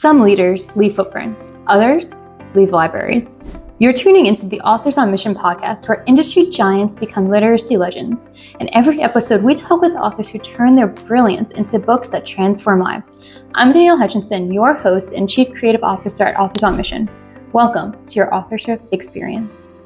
Some leaders leave footprints, others leave libraries. You're tuning into the Authors on Mission podcast, where industry giants become literacy legends. In every episode, we talk with authors who turn their brilliance into books that transform lives. I'm Danielle Hutchinson, your host and Chief Creative Officer at Authors on Mission. Welcome to your authorship experience.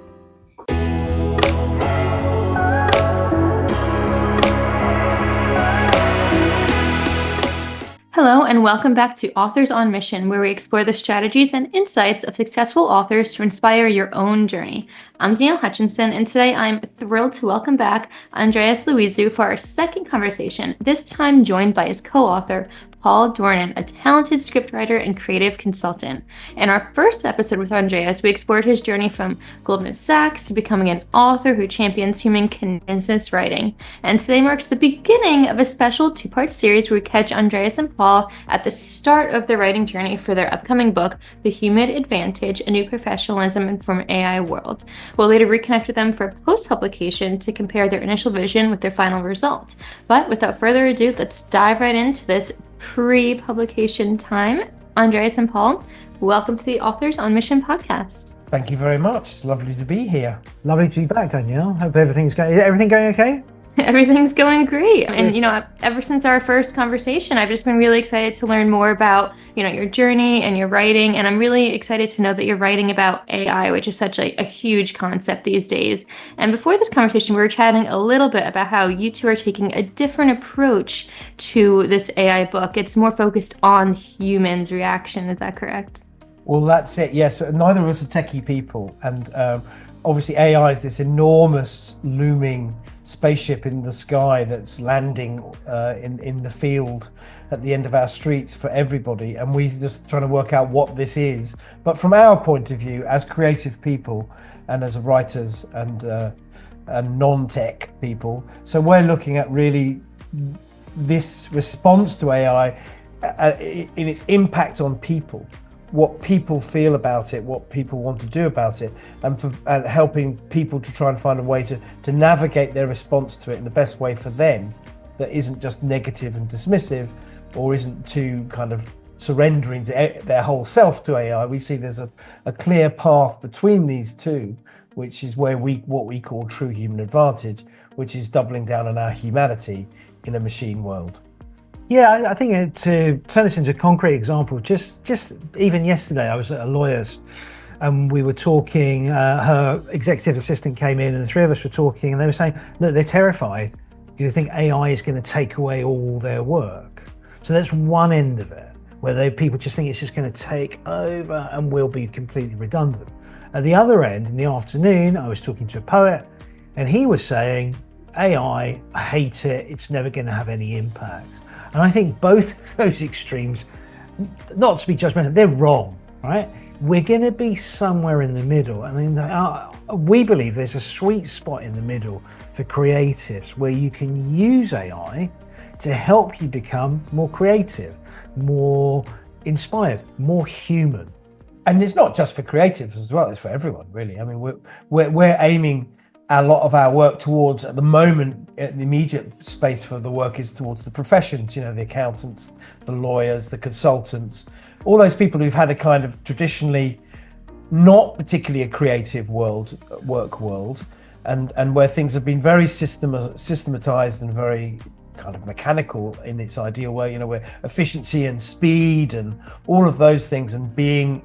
Hello, and welcome back to Authors on Mission, where we explore the strategies and insights of successful authors to inspire your own journey. I'm Danielle Hutchinson, and today I'm thrilled to welcome back Andreas Loizou for our second conversation, this time joined by his co-author, Paul Dornan, a talented scriptwriter and creative consultant. In our first episode with Andreas, we explored his journey from Goldman Sachs to becoming an author who champions human consensus writing. And today marks the beginning of a special two-part series where we catch Andreas and Paul at the start of their writing journey for their upcoming book, The Human Advantage, A New Professionalism from an AI World. We'll later reconnect with them for post-publication to compare their initial vision with their final result. But without further ado, let's dive right into this pre-publication time. Andreas and Paul, welcome to the Authors on Mission podcast. Thank you very much. It's lovely to be here. Lovely to be back, Danielle. Hope everything's going. Is everything going okay? Everything's going great. And, ever since our first conversation, I've just been really excited to learn more about, your journey and your writing. And I'm really excited to know that you're writing about AI, which is such a huge concept these days. And before this conversation, we were chatting a little bit about how you two are taking a different approach to this AI book. It's more focused on humans' reaction. Is that correct? Well, that's it. Yes. Neither of us are techie people. And obviously AI is this enormous looming spaceship in the sky that's landing in the field at the end of our streets for everybody, and we're just trying to work out what this is. But from our point of view, as creative people and as writers and non-tech people, so we're looking at really this response to AI in its impact on people, what people feel about it, what people want to do about it, and helping people to try and find a way to navigate their response to it in the best way for them that isn't just negative and dismissive, or isn't too kind of surrendering to their whole self to AI. We see there's a clear path between these two, which is where what we call true human advantage, which is doubling down on our humanity in a machine world. Yeah, I think to turn this into a concrete example, just even yesterday, I was at a lawyer's and we were talking, her executive assistant came in and the three of us were talking, and they were saying, look, they're terrified. Do you think AI is going to take away all their work? So that's one end of it, where people just think it's just going to take over and will be completely redundant. At the other end, in the afternoon, I was talking to a poet, and he was saying, AI, I hate it, it's never going to have any impact. And I think both of those extremes, not to be judgmental, they're wrong, right? We're going to be somewhere in the middle. I mean, we believe there's a sweet spot in the middle for creatives where you can use AI to help you become more creative, more inspired, more human. And it's not just for creatives as well, it's for everyone, really. I mean, we're aiming a lot of our work towards, at the moment, the immediate space for the work is towards the professions, the accountants, the lawyers, the consultants, all those people who've had a kind of traditionally not particularly a creative work world, and where things have been very systematized and very kind of mechanical in its ideal way, where efficiency and speed and all of those things, and being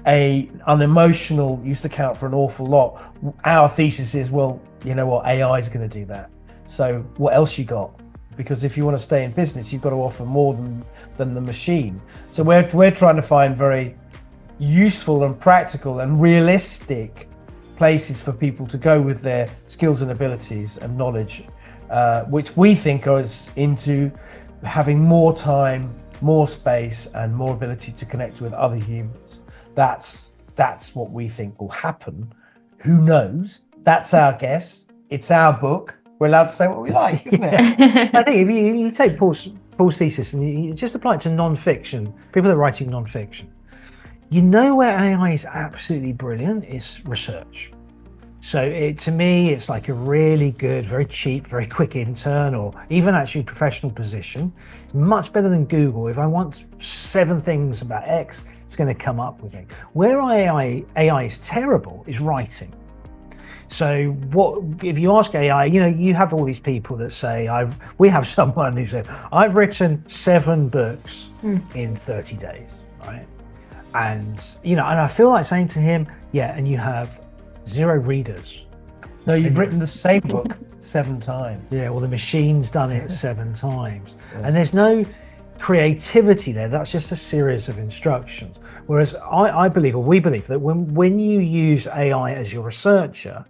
unemotional used to count for an awful lot. Our thesis is, well, you know what, AI is going to do that. So what else you got? Because if you want to stay in business, you've got to offer more than the machine. So we're trying to find very useful and practical and realistic places for people to go with their skills and abilities and knowledge, which we think is into having more time, more space, and more ability to connect with other humans. That's what we think will happen. Who knows? That's our guess. It's our book. We're allowed to say what we like, isn't it? I think if you take Paul's thesis and you just apply it to nonfiction, people that are writing nonfiction, where AI is absolutely brilliant is research. So to me, it's like a really good, very cheap, very quick intern, or even actually professional position. Much better than Google. If I want 7 things about X, it's going to come up with it. Where AI is terrible is writing. So if you ask AI, you have all these people that say, we have someone who said, I've written 7 books in 30 days, right? And, and I feel like saying to him, yeah, and you have 0 readers. No, you've written the same book 7 times. Yeah, well, the machine's done it 7 times. Yeah. And there's no creativity there. That's just a series of instructions. Whereas I believe, or we believe, that when you use AI as your researcher,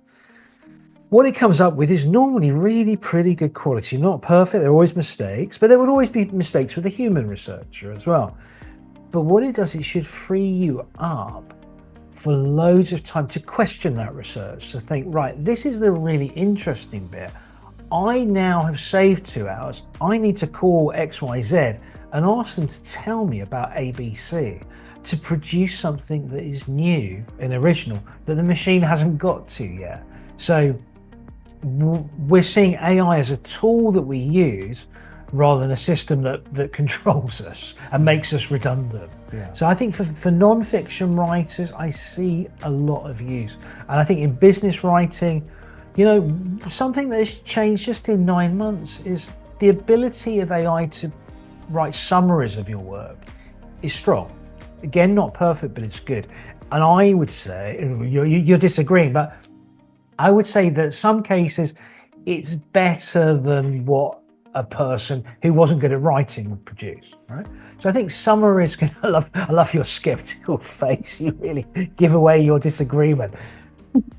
what it comes up with is normally really pretty good quality. Not perfect, there are always mistakes, but there would always be mistakes with a human researcher as well. But what it does, it should free you up for loads of time to question that research, to think, right, this is the really interesting bit. I now have saved 2 hours. I need to call XYZ and ask them to tell me about ABC, to produce something that is new and original that the machine hasn't got to yet. So we're seeing AI as a tool that we use rather than a system that controls us and makes us redundant. Yeah. So I think for non-fiction writers, I see a lot of use. And I think in business writing, something that has changed just in 9 months is the ability of AI to write summaries of your work is strong. Again, not perfect, but it's good. And I would say, you're disagreeing, but I would say that some cases it's better than what a person who wasn't good at writing would produce, right? So I think summaries can, I love your skeptical face. You really give away your disagreement.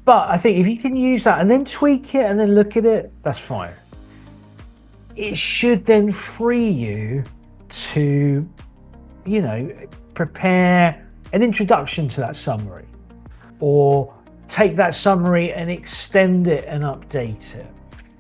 But I think if you can use that and then tweak it and then look at it, that's fine. It should then free you to, prepare an introduction to that summary, or take that summary and extend it and update it.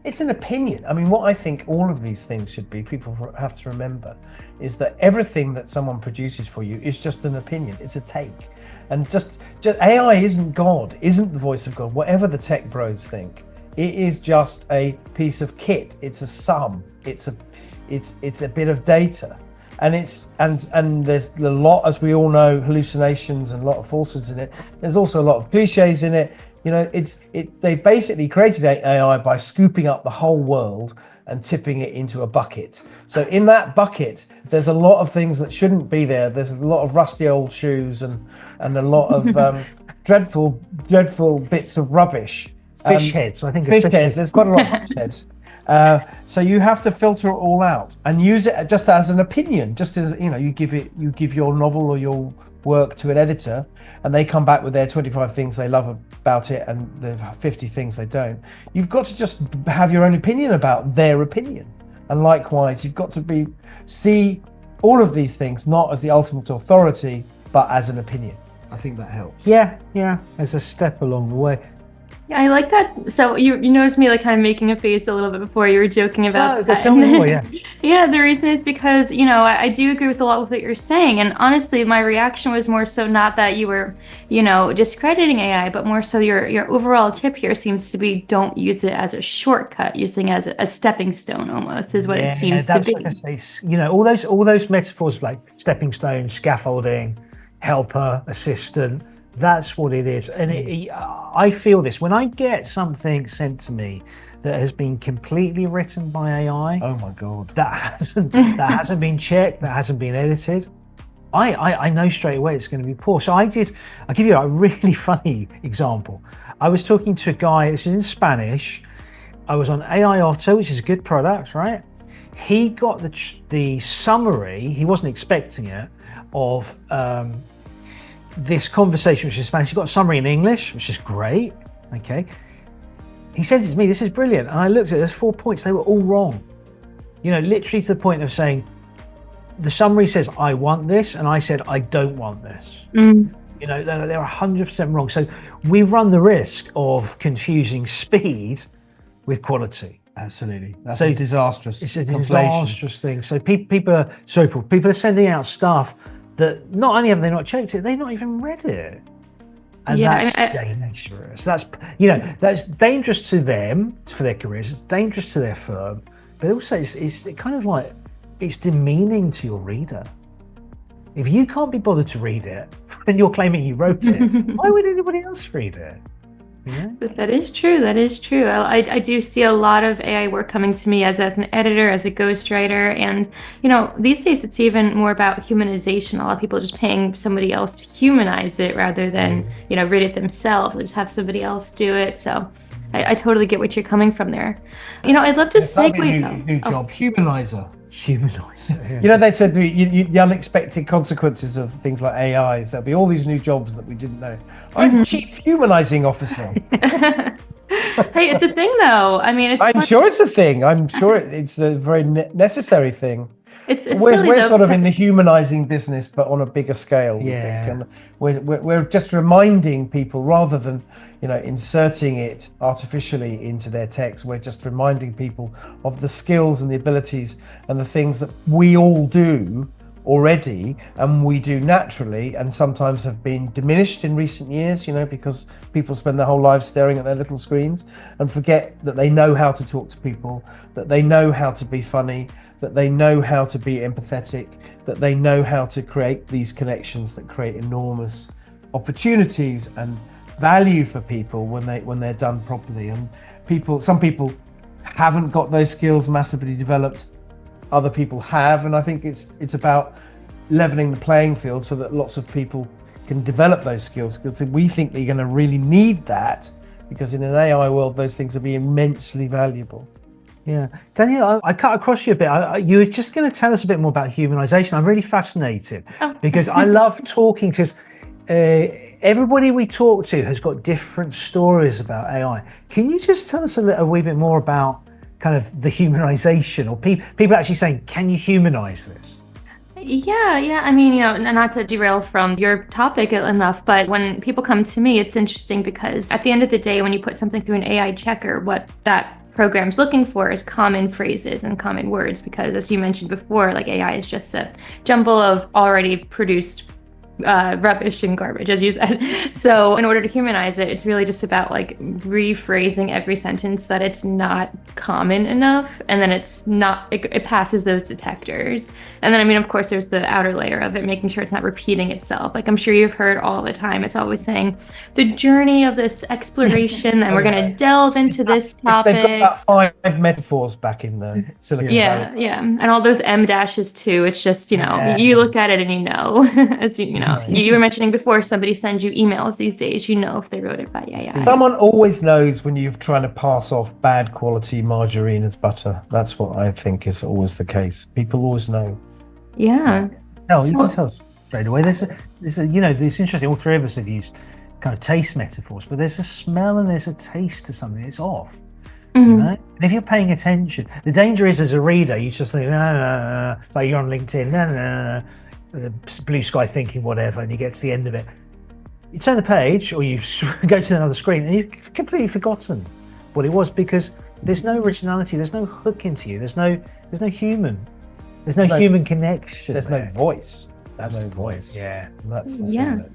It's an opinion. I mean, what I think all of these things should be, people have to remember, is that everything that someone produces for you is just an opinion. It's a take. And just AI isn't God, isn't the voice of God, whatever the tech bros think. It is just a piece of kit. It's a sum. It's a bit of data. And and there's a lot, as we all know, hallucinations and a lot of falsehoods in it. There's also a lot of cliches in it. They basically created AI by scooping up the whole world and tipping it into a bucket. So in that bucket, there's a lot of things that shouldn't be there. There's a lot of rusty old shoes and a lot of dreadful bits of rubbish. Fish heads, I think. Fish heads. There's quite a lot of fish heads. So you have to filter it all out and use it just as an opinion. Just as you give your novel or your work to an editor, and they come back with their 25 things they love about it and the 50 things they don't. You've got to just have your own opinion about their opinion, and likewise, you've got to see all of these things not as the ultimate authority, but as an opinion. I think that helps. Yeah, as a step along the way. I like that. So you noticed me like kind of making a face a little bit before you were joking about that. Tell me more, yeah. Yeah, the reason is because, I do agree with a lot with what you're saying. And honestly, my reaction was more so not that you were, discrediting AI, but more so your overall tip here seems to be don't use it as a shortcut, using it as a stepping stone almost is what it seems to be. Like I say, all those metaphors like stepping stone, scaffolding, helper, assistant, that's what it is. And I feel this when I get something sent to me that has been completely written by AI. Oh my God. That hasn't been checked, that hasn't been edited. I know straight away it's going to be poor. So I'll give you a really funny example. I was talking to a guy, this is in Spanish. I was on AI Auto, which is a good product, right? He got the summary, he wasn't expecting it, of this conversation, which is Spanish. He got a summary in English, which is great. Okay. He sent it to me, this is brilliant. And I looked at it, there's 4 points, they were all wrong. Literally to the point of saying, the summary says, I want this, and I said, I don't want this. They're 100% wrong. So we run the risk of confusing speed with quality. Absolutely. That's a disastrous. It's a disastrous thing. So people are sending out stuff that not only have they not checked it, they've not even read it. And Yeah, that's dangerous. That's dangerous to them, for their careers. It's dangerous to their firm, but also it's kind of like, it's demeaning to your reader. If you can't be bothered to read it, and you're claiming you wrote it, why would anybody else read it? Yeah. But that is true. That is true. I do see a lot of AI work coming to me as an editor, as a ghostwriter. And, these days it's even more about humanization. A lot of people are just paying somebody else to humanize it rather than, read it themselves. They just have somebody else do it. So I totally get what you're coming from there. I'd love to segue. New job, humanizer. Humanizer. They said the unexpected consequences of things like AIs. There'll be all these new jobs that we didn't know. I'm chief humanizing officer. Hey, it's a thing, though. I mean, I'm sure it's a thing. I'm sure it's a very necessary thing. It's we're silly, though, sort of in the humanizing business, but on a bigger scale. We think, and we're just reminding people rather than inserting it artificially into their text. We're just reminding people of the skills and the abilities and the things that we all do already, and we do naturally, and sometimes have been diminished in recent years, because people spend their whole lives staring at their little screens and forget that they know how to talk to people, that they know how to be funny, that they know how to be empathetic, that they know how to create these connections that create enormous opportunities and value for people when they're done properly. And some people haven't got those skills massively developed, other people have, and I think it's about leveling the playing field so that lots of people can develop those skills, because we think that you're going to really need that, because in an AI world those things will be immensely valuable. Yeah, Danielle, I cut across you a bit. You were just going to tell us a bit more about humanization. I'm really fascinated because I love talking to everybody we talk to has got different stories about AI. Can you just tell us a wee bit more about kind of the humanization, or people actually saying, can you humanize this? Yeah. I mean, not to derail from your topic enough, but when people come to me, it's interesting because at the end of the day, when you put something through an AI checker, what that program's looking for is common phrases and common words, because as you mentioned before, like AI is just a jumble of already produced rubbish and garbage, as you said. So in order to humanize it, it's really just about like rephrasing every sentence that it's not common enough, and then it passes those detectors. And then, I mean, of course, there's the outer layer of it, making sure it's not repeating itself. Like I'm sure you've heard all the time, it's always saying the journey of this exploration, and we're going to delve into this topic. They've got about 5 metaphors back in the Silicon Valley. Yeah, and all those M dashes too. It's just, you look at it and as you know. You were mentioning before, somebody sends you emails these days, if they wrote it by AI. Someone always knows when you're trying to pass off bad quality margarine as butter. That's what I think is always the case. People always know. Yeah. No, you can tell straight away. There's it's interesting. All three of us have used kind of taste metaphors, but there's a smell and there's a taste to something. It's off. Mm-hmm. And if you're paying attention, the danger is as a reader, you just think, it's like you're on LinkedIn, blue sky thinking whatever, and you get to the end of it, you turn the page or you go to another screen and you've completely forgotten what it was, because there's no originality, there's no hook into you, there's no human connection, there's no voice. That's no voice. Yeah, that's the thing that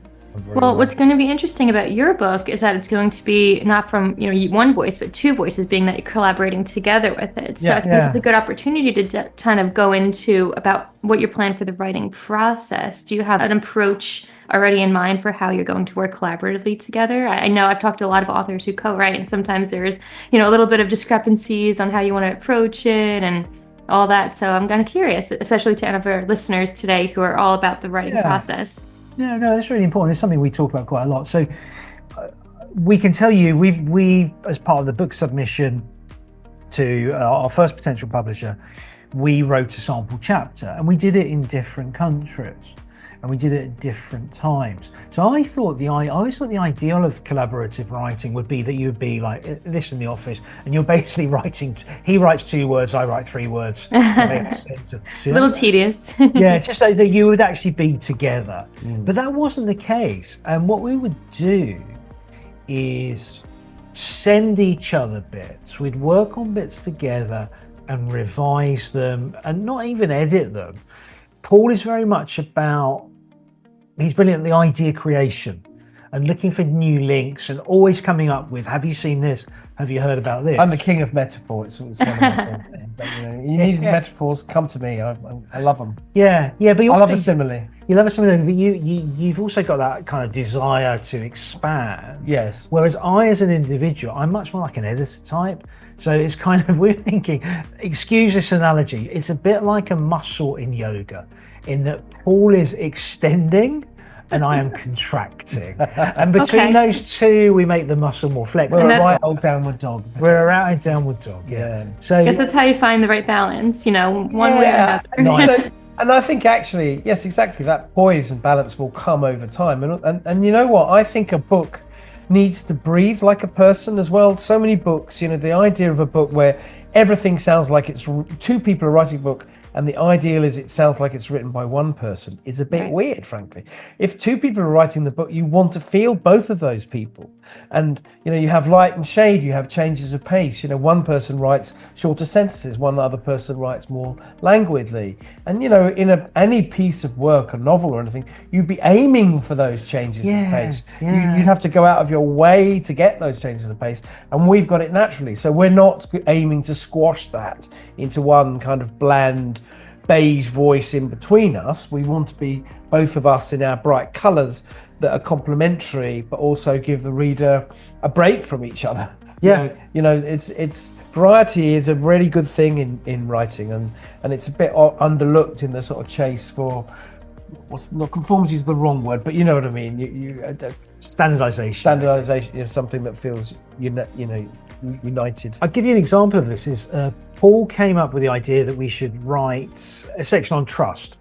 well, what's going to be interesting about your book is that it's going to be not from one voice, but two voices, being that you're collaborating together with it. So I think this is a good opportunity to kind of go into about what your plan for the writing process. Do you have an approach already in mind for how you're going to work collaboratively together? I know I've talked to a lot of authors who co-write, and sometimes there's a little bit of discrepancies on how you want to approach it and all that. So I'm kind of curious, especially to any of our listeners today who are all about the writing process. No, that's really important. It's something we talk about quite a lot. So we can tell you, we as part of the book submission to our first potential publisher, we wrote a sample chapter, and we did it in different countries, and we did it at different times. So I always thought the ideal of collaborative writing would be that you would be like this in the office, and you're basically writing. He writes 2 words, I write 3 words. Makes sense. A little tedious. Yeah, just like that you would actually be together. But that wasn't the case. And what we would do is send each other bits. We'd work on bits together and revise them, and not even edit them. Paul is very much about, he's brilliant at the idea creation. and looking for new links and always coming up with, have you seen this? Have you heard about this? I'm the king of metaphor. It's one of my things. But, you need metaphors. Come to me. I love them. Yeah. But I love a simile. You love a simile, but you've also got that kind of desire to expand. Yes. Whereas I, as an individual, I'm much more like an editor type. So it's kind of, we're thinking, excuse this analogy, it's a bit like a muscle in yoga, in that Paul is extending and I am contracting. And between those two, we make the muscle more flexible. We're a right old downward dog. We're a right downward dog, yeah. So I guess that's how you find the right balance, one way or another. Nice. And I think actually, yes, exactly, that poise and balance will come over time. And you know what? I think a book needs to breathe like a person as well. So many books, the idea of a book where everything sounds like it's two people are writing a book and the ideal is it sounds like it's written by one person is a bit weird, frankly. If two people are writing the book, you want to feel both of those people. And, you have light and shade, you have changes of pace. One person writes shorter sentences, one other person writes more languidly. And, in any piece of work, a novel or anything, you'd be aiming for those changes of pace. You'd have to go out of your way to get those changes of pace. And we've got it naturally. So we're not aiming to squash that into one kind of bland beige voice in between us. We want to be both of us in our bright colours that are complementary, but also give the reader a break from each other. It's variety is a really good thing in writing, and it's a bit underlooked in the sort of chase for conformity is the wrong word, but you know what I mean. Standardization is something that feels united. I'll give you an example of this. Is Paul came up with the idea that we should write a section on trust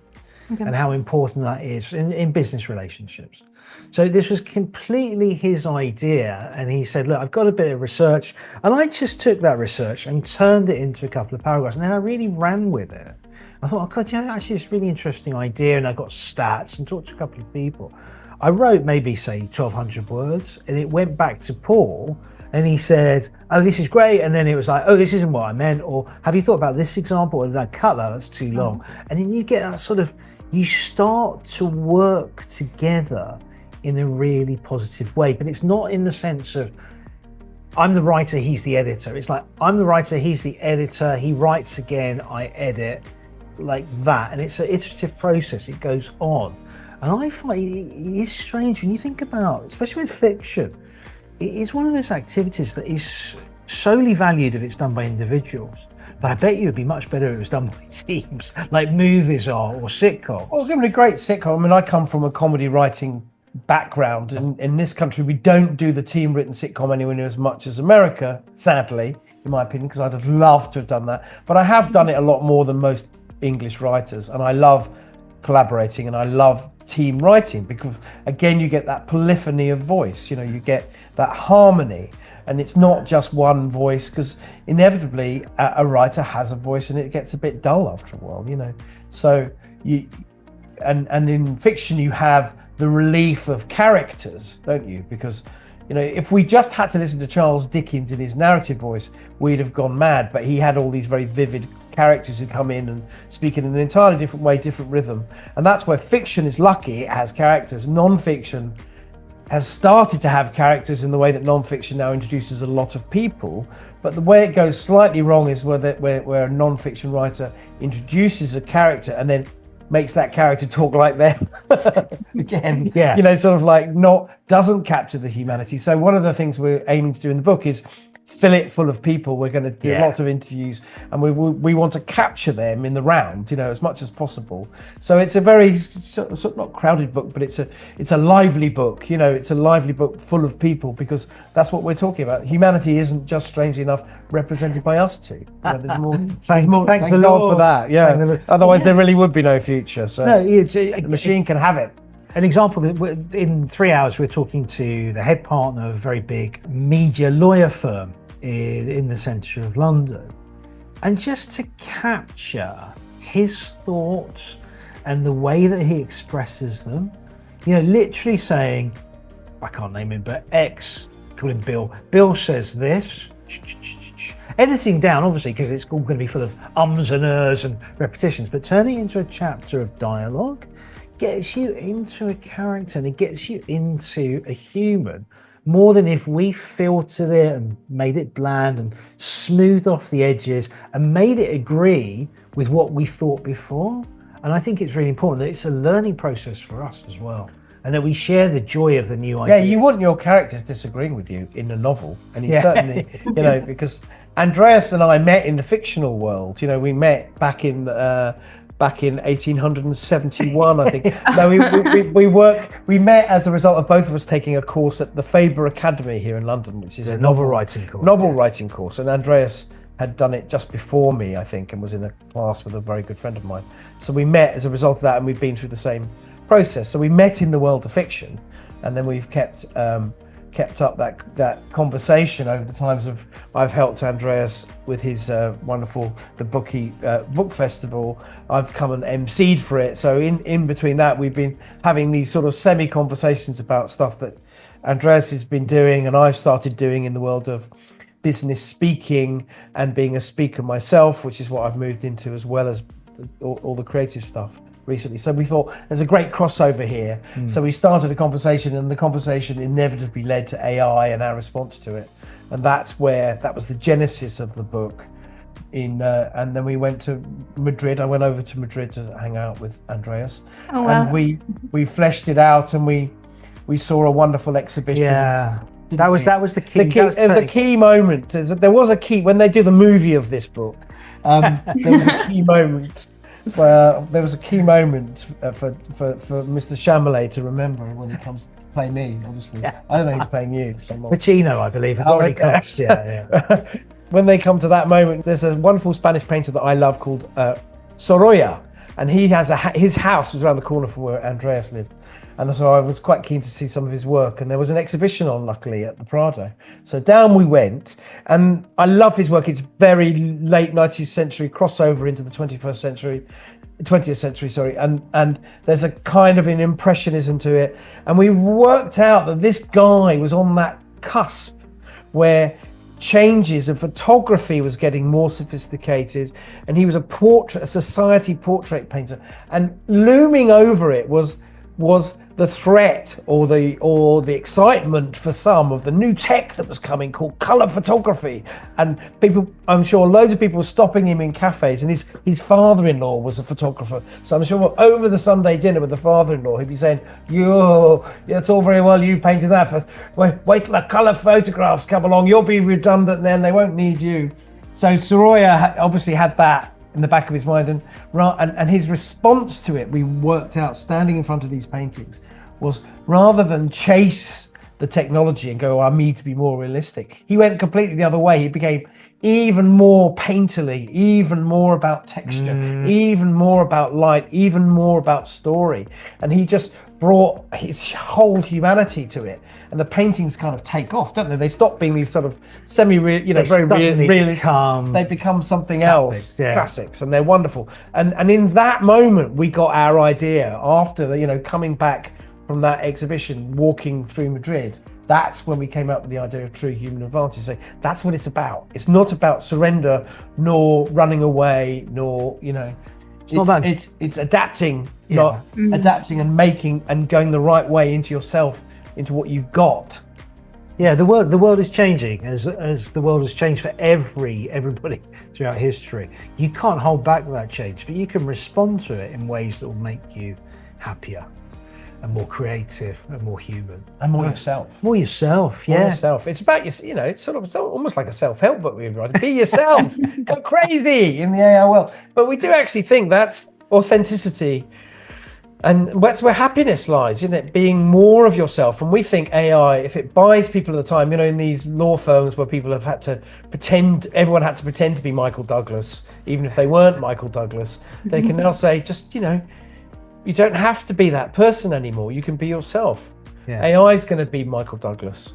and how important that is in business relationships. So this was completely his idea, and he said, look, I've got a bit of research, and I just took that research and turned it into a couple of paragraphs, and then I really ran with it. I thought, oh God, actually it's a really interesting idea, and I got stats and talked to a couple of people. I wrote maybe, say, 1,200 words, and it went back to Paul, and he said, oh, this is great. And then it was like, oh, this isn't what I meant. Or have you thought about this example? Or that cut that's too long. And then you get that sort of, you start to work together in a really positive way. But it's not in the sense of, I'm the writer, he's the editor. It's like, I'm the writer, he's the editor. He writes again, I edit, like that. And it's an iterative process. It goes on. And I find it is strange when you think about, especially with fiction, it is one of those activities that is solely valued if it's done by individuals. But I bet you it'd be much better if it was done by teams, like movies are, or sitcoms. Well, given a great sitcom, I mean, I come from a comedy writing background, and in this country, we don't do the team written sitcom anywhere near as much as America, sadly, in my opinion, because I'd have loved to have done that. But I have done it a lot more than most English writers, and I love collaborating and I love team writing because, again, you get that polyphony of voice, you get that harmony, and it's not just one voice, because inevitably a writer has a voice and it gets a bit dull after a while, so and in fiction you have the relief of characters, don't you? Because if we just had to listen to Charles Dickens in his narrative voice, we'd have gone mad, but he had all these very vivid characters who come in and speak in an entirely different way, different rhythm, and that's where fiction is lucky. It has characters. Non-fiction has started to have characters in the way that non-fiction now introduces a lot of people, but the way it goes slightly wrong is where a non-fiction writer introduces a character and then makes that character talk like them again. Sort of like doesn't capture the humanity. So one of the things we're aiming to do in the book is fill it full of people. We're going to do a lot of interviews, and we want to capture them in the round, as much as possible. So it's a very sort of not crowded book, but it's a lively book. It's a lively book full of people, because that's what we're talking about. Humanity isn't just, strangely enough, represented by us two. There's more. Thank the Lord for that. Yeah. Otherwise, there really would be no future. So the machine can have it. An example, in 3 hours, we're talking to the head partner of a very big media lawyer firm in the centre of London. And just to capture his thoughts and the way that he expresses them, literally saying, I can't name him, but X, call him Bill. Bill says this. Editing down, obviously, because it's all going to be full of ums and ers and repetitions, but turning it into a chapter of dialogue. gets you into a character and it gets you into a human more than if we filtered it and made it bland and smoothed off the edges and made it agree with what we thought before. And I think it's really important that it's a learning process for us as well, and that we share the joy of the new ideas. Yeah, you want your characters disagreeing with you in a novel, and you certainly, because Andreas and I met in the fictional world. We met back in 1871, I think. No, we met as a result of both of us taking a course at the Faber Academy here in London, which is a novel writing course. Writing course, and Andreas had done it just before me, I think, and was in a class with a very good friend of mine. So we met as a result of that, and we've been through the same process. So we met in the world of fiction, and then we've kept up that conversation over the times of I've helped Andreas with his wonderful book festival. I've come and emceed for it. So in between that, we've been having these sort of semi conversations about stuff that Andreas has been doing and I've started doing in the world of business speaking and being a speaker myself, which is what I've moved into, as well as all the creative stuff recently. So we thought there's a great crossover here. So we started a conversation, and the conversation inevitably led to AI and our response to it. And that was the genesis of the book. And then we went to Madrid. I went over to Madrid to hang out with Andreas. Oh, wow. And we fleshed it out, and we saw a wonderful exhibition. Yeah. That was the key. The key moment is that there was a key when they do the movie of this book. There was a key moment for Mr. Chamelet to remember when he comes to play me. Obviously, I don't know who's playing you. Pacino, I believe, has already cast. Yeah. When they come to that moment, there's a wonderful Spanish painter that I love called Sorolla, and he has his house was around the corner from where Andreas lived. And so I was quite keen to see some of his work, and there was an exhibition on, luckily, at the Prado. So down we went, and I love his work. It's very late 19th century, crossover into the 20th century, and there's a kind of an impressionism to it. And we worked out that this guy was on that cusp where changes and photography was getting more sophisticated, and he was a society portrait painter, and looming over it was the threat or the excitement for some of the new tech that was coming called color photography. And people, I'm sure loads of people were stopping him in cafes, and his father-in-law was a photographer. So I'm sure over the Sunday dinner with the father-in-law, he'd be saying, it's all very well you painting that, but wait till the color photographs come along, you'll be redundant then, they won't need you. So Sorolla obviously had that in the back of his mind, and his response to it, we worked out standing in front of these paintings, was rather than chase the technology and go, I need to be more realistic, he went completely the other way. He became even more painterly, even more about texture, even more about light, even more about story. And he just brought his whole humanity to it. And the paintings kind of take off, don't they? They stop being these sort of very realistic. They become something else, classics, and they're wonderful. And in that moment, we got our idea after coming back from that exhibition, walking through Madrid. That's when we came up with the idea of true human advantage. So that's what it's about. It's not about surrender, nor running away, nor it's adapting, not adapting and making and going the right way into yourself, into what you've got. Yeah, the world is changing as the world has changed for everybody throughout history. You can't hold back that change, but you can respond to it in ways that will make you happier and more creative and more human and more yourself. More yourself. It's about it's almost like a self-help book we write. Be yourself. Go crazy in the AI world. But we do actually think that's authenticity, and that's where happiness lies, isn't it? Being more of yourself. And we think AI, if it buys people the time, in these law firms where people have had to pretend, everyone had to pretend to be Michael Douglas, even if they weren't Michael Douglas, they can now say, you don't have to be that person anymore. You can be yourself. Yeah. AI is going to be Michael Douglas.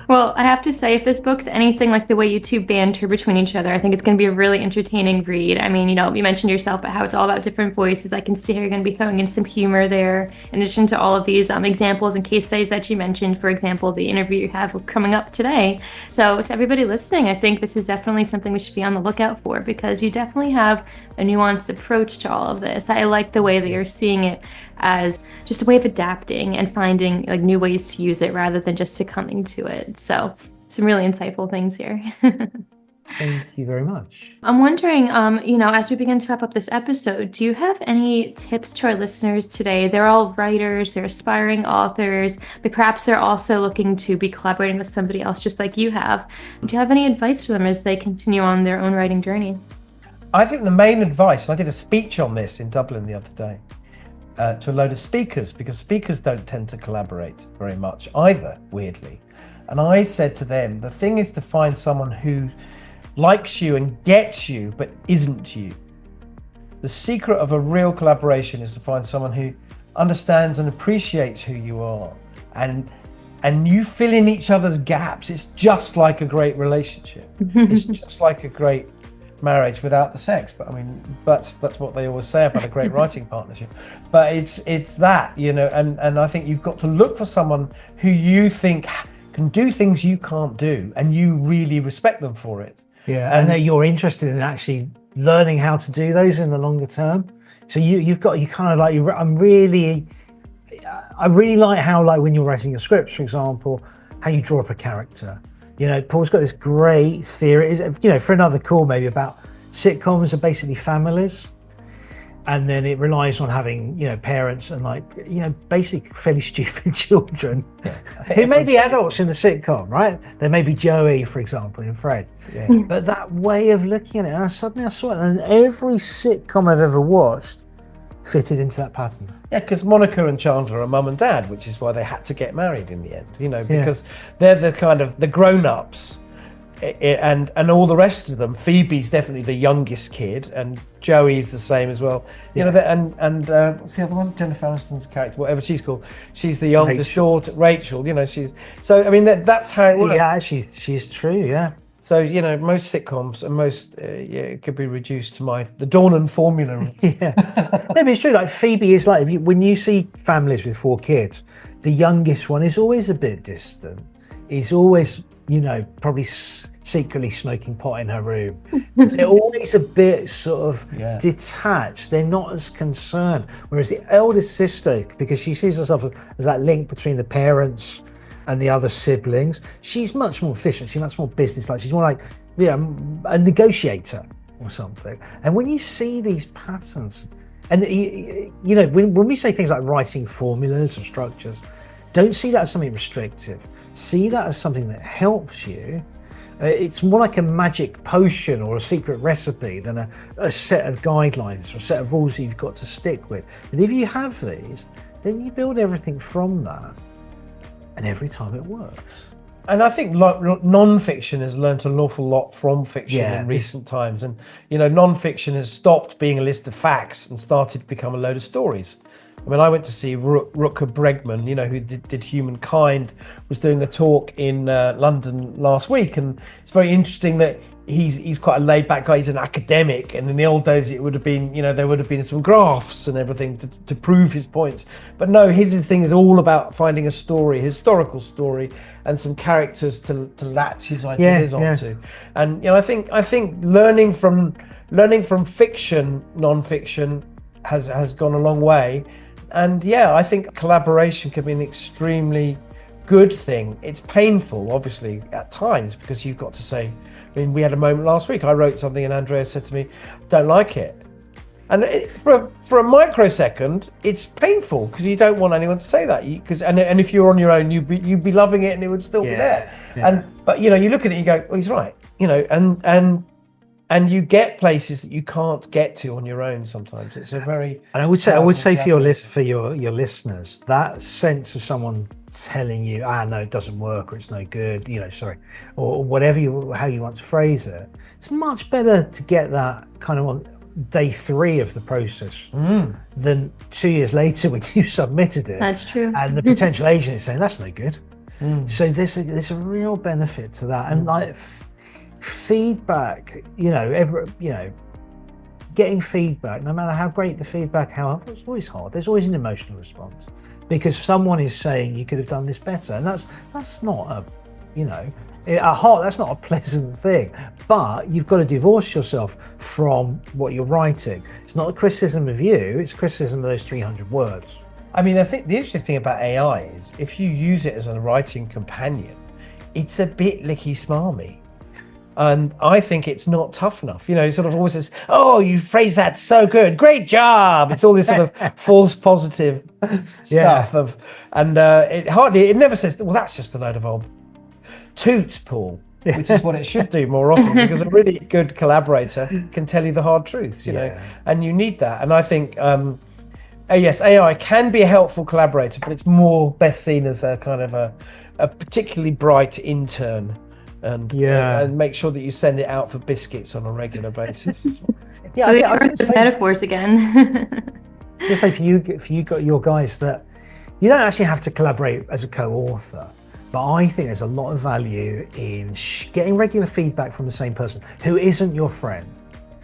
Well, I have to say, if this book's anything like the way you two banter between each other, I think it's going to be a really entertaining read. I mean, you mentioned yourself about how it's all about different voices. I can see how you're going to be throwing in some humor there, in addition to all of these examples and case studies that you mentioned. For example, the interview you have coming up today. So, to everybody listening, I think this is definitely something we should be on the lookout for, because you definitely have a nuanced approach to all of this. I like the way that you're seeing it as just a way of adapting and finding like new ways to use it rather than just succumbing to it. So some really insightful things here. Thank you very much. I'm wondering, as we begin to wrap up this episode, do you have any tips to our listeners today? They're all writers, they're aspiring authors, but perhaps they're also looking to be collaborating with somebody else just like you have. Do you have any advice for them as they continue on their own writing journeys? I think the main advice, and I did a speech on this in Dublin the other day, to a load of speakers, because speakers don't tend to collaborate very much either, weirdly. And I said to them, the thing is to find someone who likes you and gets you, but isn't you. The secret of a real collaboration is to find someone who understands and appreciates who you are, and you fill in each other's gaps. It's just like a great relationship. It's just like a great marriage without the sex, but I mean, that's what they always say about a great writing partnership. But it's that, and I think you've got to look for someone who you think can do things you can't do, and you really respect them for it. Yeah, and that you're interested in actually learning how to do those in the longer term. So you kind of like, I really like how, like, when you're writing your scripts, for example, how you draw up a character. Paul's got this great theory, for another call maybe, about sitcoms are basically families. And then it relies on having, parents and basically fairly stupid children who may be adults in the sitcom, right? There may be Joey, for example, and Fred. Yeah. But that way of looking at it, and suddenly I saw it, and every sitcom I've ever watched fitted into that pattern. Yeah, because Monica and Chandler are mum and dad, which is why they had to get married in the end, because they're the kind of the grown-ups, and all the rest of them. Phoebe's definitely the youngest kid, and Joey's the same as well. And what's the other one? Jennifer Aniston's character, whatever she's called, she's the youngest daughter, Rachel. She's so. I mean, that's how it works. Yeah, actually, she's true. Yeah. So most sitcoms and most it could be reduced to the Dornan formula. Yeah, no, but it's true. Like Phoebe is like, when you see families with 4 kids, the youngest one is always a bit distant. Is always, probably secretly smoking pot in her room. They're always a bit sort of detached. They're not as concerned. Whereas the eldest sister, because she sees herself as that link between the parents and the other siblings, she's much more efficient. She's much more business-like. She's more like a negotiator or something. And when you see these patterns, and when we say things like writing formulas or structures, don't see that as something restrictive. See that as something that helps you. It's more like a magic potion or a secret recipe than a set of guidelines or a set of rules that you've got to stick with. And if you have these, then you build everything from that, and every time it works. And I think non-fiction has learned an awful lot from fiction in recent times. And, non-fiction has stopped being a list of facts and started to become a load of stories. I mean, I went to see Rutger Bregman, who did Humankind, was doing a talk in London last week. And it's very interesting that he's quite a laid-back guy. He's an academic, and in the old days it would have been, there would have been some graphs and everything to prove his points. But no, his thing is all about finding a story, historical story, and some characters to latch his ideas onto. And I think learning from fiction, non-fiction, has gone a long way. And I think collaboration can be an extremely good thing. It's painful, obviously, at times, because you've got to say, we had a moment last week. I wrote something and Andreas said to me, don't like it. And for a microsecond, it's painful because you don't want anyone to say that. And if you're on your own, you'd be loving it and it would still be there. Yeah. But you look at it and you go, well, he's right. And you get places that you can't get to on your own sometimes. It's a very... And I would say for your listeners, that sense of someone telling you, no, it doesn't work, or it's no good, or whatever how you want to phrase it, it's much better to get that kind of on day 3 of the process than 2 years later when you submitted it. That's true. And the potential agent is saying, that's no good. So there's a real benefit to that, and like feedback, getting feedback, no matter how great the feedback, however, it's always hard. There's always an emotional response because someone is saying you could have done this better, and that's not that's not a pleasant thing. But you've got to divorce yourself from what you're writing. It's not a criticism of you; it's criticism of those 300 words. I mean, I think the interesting thing about AI is if you use it as a writing companion, it's a bit licky smarmy. And I think it's not tough enough. It sort of always says, "Oh, you phrased that so good, great job." It's all this sort of false positive stuff it never says, "Well, that's just a load of old toot, Paul," which is what it should do more often, because a really good collaborator can tell you the hard truths, and you need that. And I think, yes, AI can be a helpful collaborator, but it's more best seen as a kind of a particularly bright intern. And make sure that you send it out for biscuits on a regular basis. I think those metaphors again. Just say for you got your guys that you don't actually have to collaborate as a co-author, but I think there's a lot of value in getting regular feedback from the same person who isn't your friend.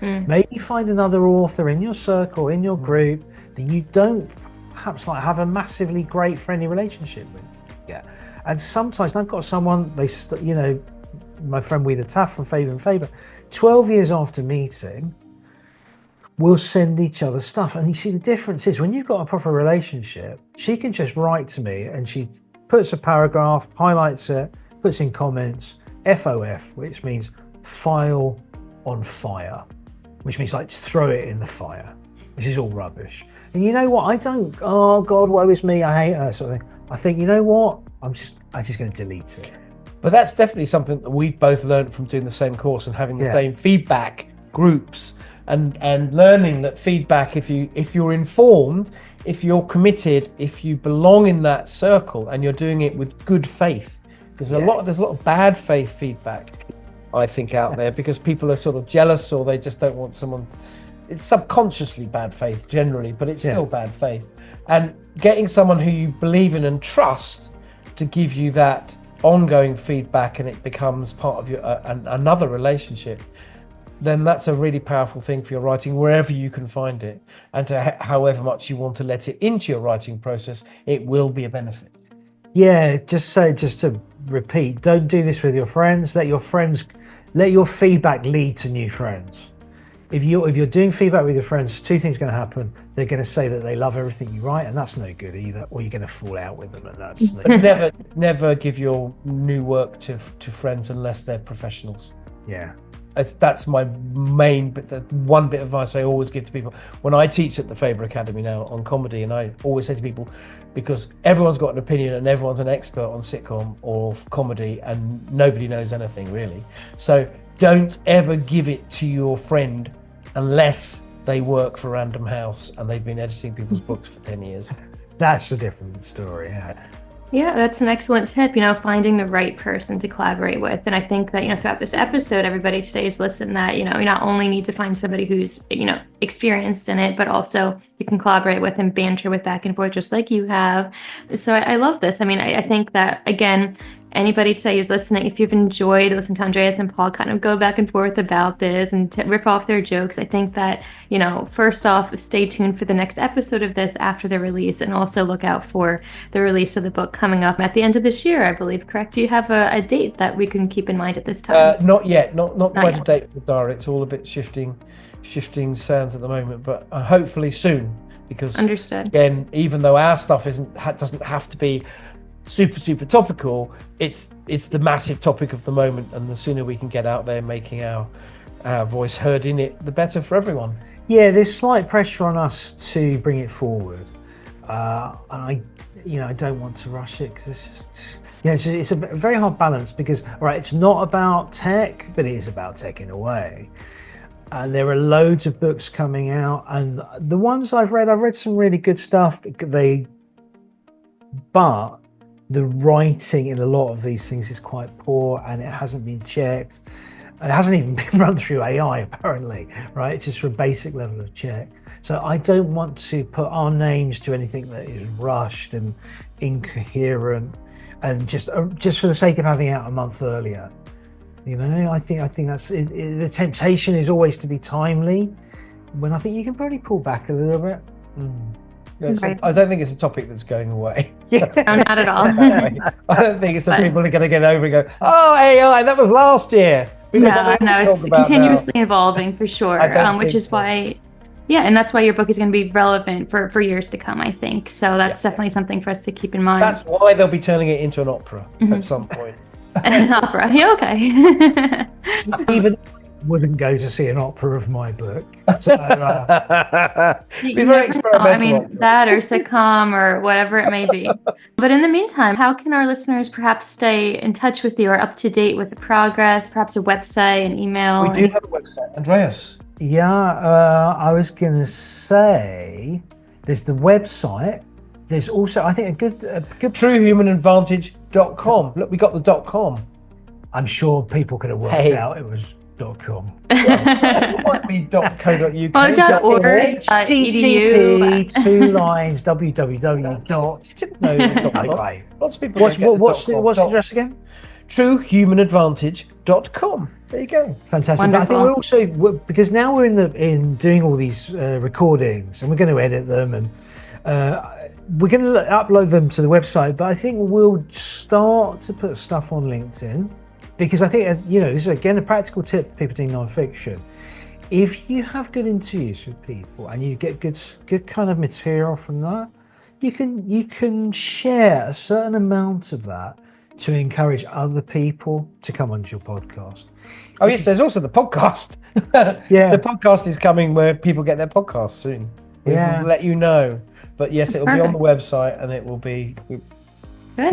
Maybe find another author in your circle, in your group that you don't perhaps like have a massively great friendly relationship with. And sometimes I've got someone my friend Weether Taff from Faber and Faber, 12 years after meeting, we'll send each other stuff. And you see the difference is when you've got a proper relationship, she can just write to me and she puts a paragraph, highlights it, puts in comments, FOF, which means file on fire, which means like throw it in the fire, which is all rubbish. And you know what? I don't, oh God, woe is me, I hate her sort of thing. I think, you know what? I'm just going to delete it. But that's definitely something that we've both learned from doing the same course and having the same feedback groups and learning that feedback, if you're informed, if you're committed, if you belong in that circle and you're doing it with good faith. There's a lot of bad faith feedback, I think, out there because people are sort of jealous or they just don't want someone. It's subconsciously bad faith generally, but it's still bad faith. And getting someone who you believe in and trust to give you that ongoing feedback and it becomes part of your another relationship, then that's a really powerful thing for your writing wherever you can find it, and to however much you want to let it into your writing process, it will be a benefit. Just to repeat, don't do this with your friends. Let your feedback lead to new friends. If you're doing feedback with your friends, two things are going to happen. They're going to say that they love everything you write, and that's no good either. Or you're going to fall out with them, and that's no good. Never give your new work to friends unless they're professionals. Yeah, that's my main. But the one bit of advice I always give to people when I teach at the Faber Academy now on comedy, and I always say to people, because everyone's got an opinion and everyone's an expert on sitcom or comedy, and nobody knows anything really. So don't ever give it to your friend unless they work for Random House and they've been editing people's books for 10 years. That's a different story. Yeah, that's an excellent tip, finding the right person to collaborate with. And I think that, throughout this episode, everybody today's listened that, you not only need to find somebody who's, experienced in it, but also you can collaborate with and banter with back and forth just like you have. So I love this. I mean, I think that, again, anybody today who's listening, if you've enjoyed listening to Andreas and Paul kind of go back and forth about this and rip off their jokes, I think that, first off, stay tuned for the next episode of this after the release, and also look out for the release of the book coming up at the end of this year, I believe, correct? Do you have a date that we can keep in mind at this time? Not yet, not quite yet. A date for the diary. It's all a bit shifting sands at the moment, but hopefully soon, because Understood. Again, even though our stuff doesn't have to be super topical, it's the massive topic of the moment, and the sooner we can get out there making our voice heard in it, the better for everyone. There's slight pressure on us to bring it forward, and I don't want to rush it because it's a very hard balance, because it's not about tech, but it is about tech in a way. And there are loads of books coming out, and the ones I've read some really good stuff. But the writing in a lot of these things is quite poor, and it hasn't been checked. It hasn't even been run through AI, apparently, right? It's just for a basic level of check. So I don't want to put our names to anything that is rushed and incoherent. and just for the sake of having it out a month earlier. You know, I think that's it, the temptation is always to be timely, when I think you can probably pull back a little bit. Yeah, Right. I don't think it's a topic that's going away. Yeah. No, not at all. I don't think it's that people are going to get over and go, oh, AI, that was last year. Because No, that's what we it's talk about continuously evolving for sure, I don't which think is so. why, yeah, and that's why your book is going to be relevant for years to come, I think. So that's definitely something for us to keep in mind. That's why they'll be turning it into an opera at some point. An opera, yeah, okay. Even wouldn't go to see an opera of my book. So, You Be very never know. experimental. I mean, that or sitcom or whatever it may be. But in the meantime, how can our listeners perhaps stay in touch with you or up to date with the progress, perhaps a website, an email? We do have a website, Andreas. yeah, I was going to say there's the website. There's also, I think, a good TrueHumanAdvantage.com. Look, we got the .com. I'm sure people could have worked Hey. out it was .com. It might be .co.uk. Well, .org, HTTP, edu. 2 lines, www. Didn't know it was .com. Okay. Lots of people What's don't get the .com. address again? TrueHumanAdvantage.com. There you go. Fantastic. But I think Wonderful. we're also, because now we're in doing all these recordings, and we're going to edit them, and we're going to upload them to the website. But I think we'll start to put stuff on LinkedIn, because I think, you know, this is again a practical tip for people doing nonfiction. If you have good interviews with people and you get good kind of material from that, you can share a certain amount of that to encourage other people to come onto your podcast. Oh yes, there's also the podcast. Yeah. The podcast is coming where people get their podcasts soon. We'll let you know. But yes, it'll be on the website, and it will be we'll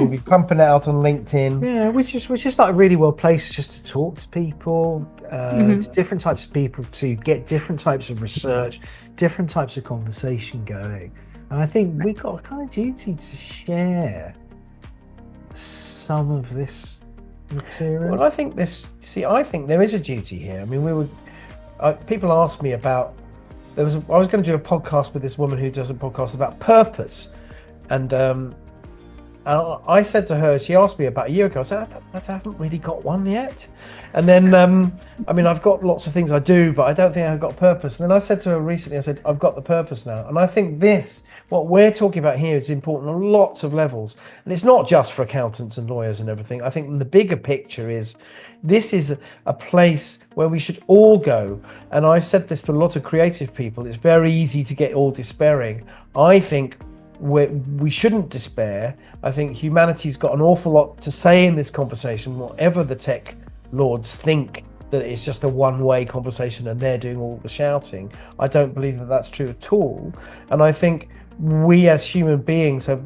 be pumping it out on LinkedIn. Yeah, which is like a really well placed just to talk to people, to different types of people, to get different types of research, different types of conversation going. And I think we've got a kind of duty to share some of this material. Well, I think there is a duty here. I mean, people asked me about, I was going to do a podcast with this woman who does a podcast about purpose. And I said to her, she asked me about a year ago, I said, I haven't really got one yet. And then, I mean, I've got lots of things I do, but I don't think I've got purpose. And then I said to her recently, I said, I've got the purpose now. And I think what we're talking about here is important on lots of levels. And it's not just for accountants and lawyers and everything. I think the bigger picture is, this is a place where we should all go. And I've said this to a lot of creative people. It's very easy to get all despairing. I think we shouldn't despair. I think humanity's got an awful lot to say in this conversation, whatever the tech lords think that it's just a one-way conversation and they're doing all the shouting. I don't believe that that's true at all. And I think we as human beings have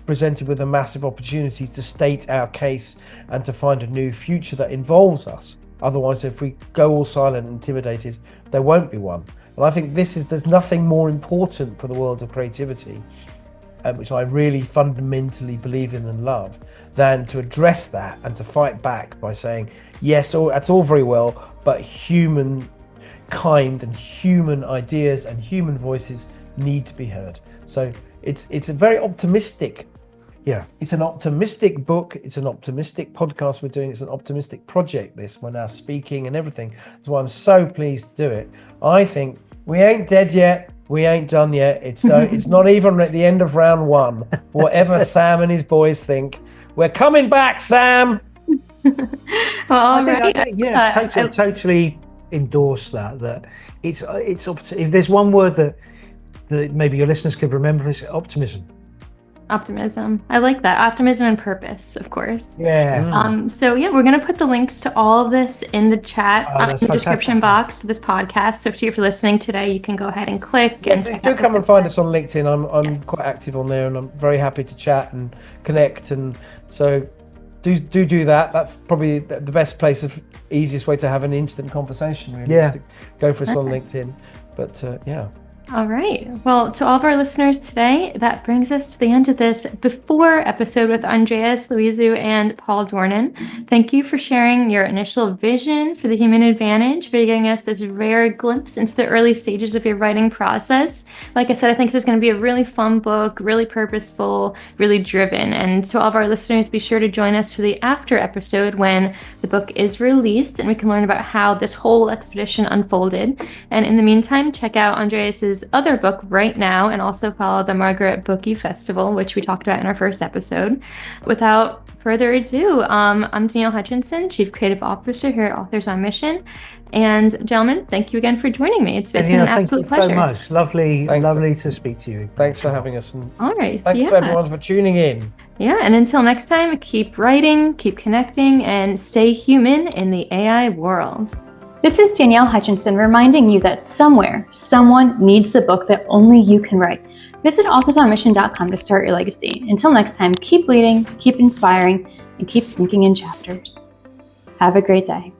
presented with a massive opportunity to state our case and to find a new future that involves us. Otherwise, if we go all silent and intimidated, there won't be one. And I think there's nothing more important for the world of creativity, which I really fundamentally believe in and love, than to address that and to fight back by saying, yes, that's all very well, but humankind and human ideas and human voices need to be heard. So it's a very optimistic. Yeah. It's an optimistic book. It's an optimistic podcast we're doing. It's an optimistic project, this. We're now speaking and everything. That's why I'm so pleased to do it. I think we ain't dead yet. We ain't done yet. It's not even at the end of round one. Whatever Sam and his boys think. We're coming back, Sam. Well, Totally endorse that it's if there's one word that maybe your listeners could remember, is optimism. Optimism. I like that. Optimism and purpose, of course. Yeah. So yeah, we're going to put the links to all of this in the chat, in the description fantastic. box to this podcast. So if you're listening today, you can go ahead and click and check do out come the and find us on LinkedIn. I'm quite active on there, and I'm very happy to chat and connect. And so do that. That's probably the best place, easiest way to have an instant conversation. Really, Yeah. is to go for us on LinkedIn. But yeah. All right. Well, to all of our listeners today, that brings us to the end of this before episode with Andreas Loizou and Paul Dornan. Thank you for sharing your initial vision for the Human Advantage, for giving us this rare glimpse into the early stages of your writing process. Like I said, I think this is going to be a really fun book, really purposeful, really driven. And to all of our listeners, be sure to join us for the after episode when the book is released and we can learn about how this whole expedition unfolded. And in the meantime, check out Andreas's other book Right Now and also follow the Margaret Bookie Festival, which we talked about in our first episode. Without further ado, I'm Danielle Hutchinson, Chief Creative Officer here at Authors on Mission. And gentlemen, thank you again for joining me. It's been an absolute pleasure. Thank you so much. Lovely to speak to you. Thanks for having us. And all right. Thanks for everyone for tuning in. Yeah, and until next time, keep writing, keep connecting, and stay human in the AI world. This is Danielle Hutchinson reminding you that somewhere, someone needs the book that only you can write. Visit authorsonmission.com to start your legacy. Until next time, keep leading, keep inspiring, and keep thinking in chapters. Have a great day.